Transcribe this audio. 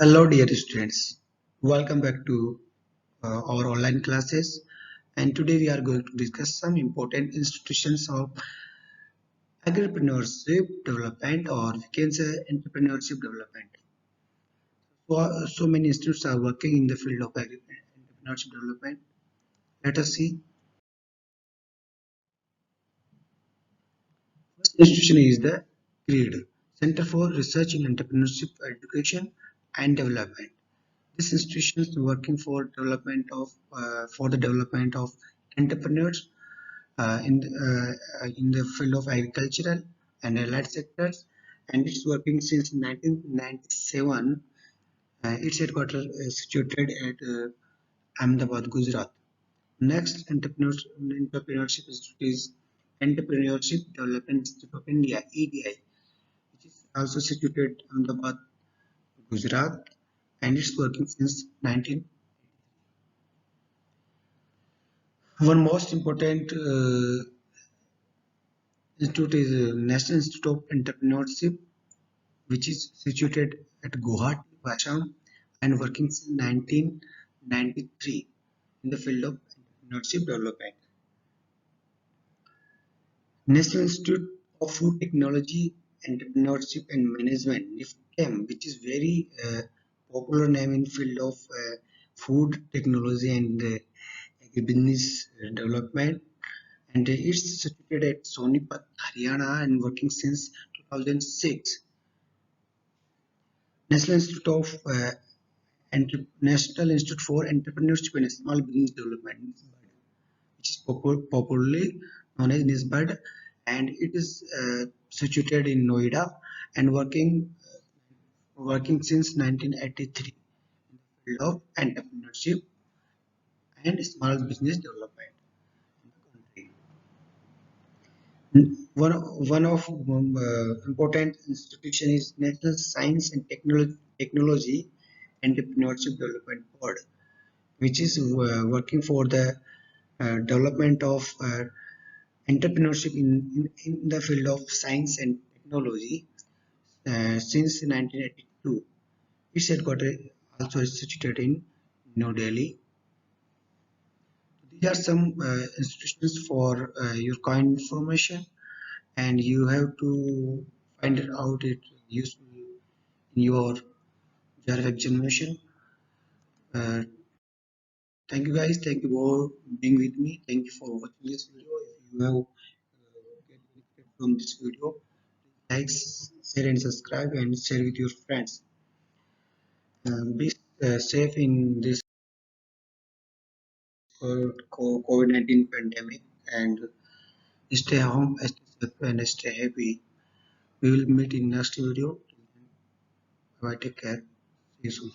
Hello, dear students. Welcome back to our online classes. And today we are going to discuss some important institutions of entrepreneurship development, or we can say entrepreneurship development. So many institutes are working in the field of entrepreneurship development. Let us see. First institution is the CREED, Center for Research in Entrepreneurship Education and Development. This institution is working for the development of entrepreneurs in the field of agricultural and allied sectors, and it's working since 1997. Its headquarters is situated at Ahmedabad, Gujarat. Next entrepreneurship institute is Entrepreneurship Development Institute of India (EDI), which is also situated at Ahmedabad, Gujarat, and it's working since 19. One most important institute is National Institute of Entrepreneurship, which is situated at Guwahati, Assam, and working since 1993 in the field of entrepreneurship development. National Institute of Food Technology, Entrepreneurship and Management (NIFTEM), which is very popular name in field of food technology and agribusiness development, and it's situated at Sonipat, Haryana, and working since 2006. National Institute of National Institute for Entrepreneurship and Small Business Development, which is popularly known as NISBAD, and it is situated in Noida and working since 1983 in the field of entrepreneurship and small business development in the country. One of important institution is National Science and Technology Entrepreneurship Development Board, which is working for the development of entrepreneurship in the field of science and technology since 1982. Its headquarters also is situated in New Delhi. These are some institutions for your kind information, and you have to find it out it useful in your job examination. Uh, Thank you guys. Thank you for being with me. Thank you for watching this video. If you have get benefit from this video, like, share, and subscribe, and share with your friends. Be safe in this COVID-19 pandemic, and stay home, stay safe, and stay happy. We will meet in next video. Bye. Take care. See you soon.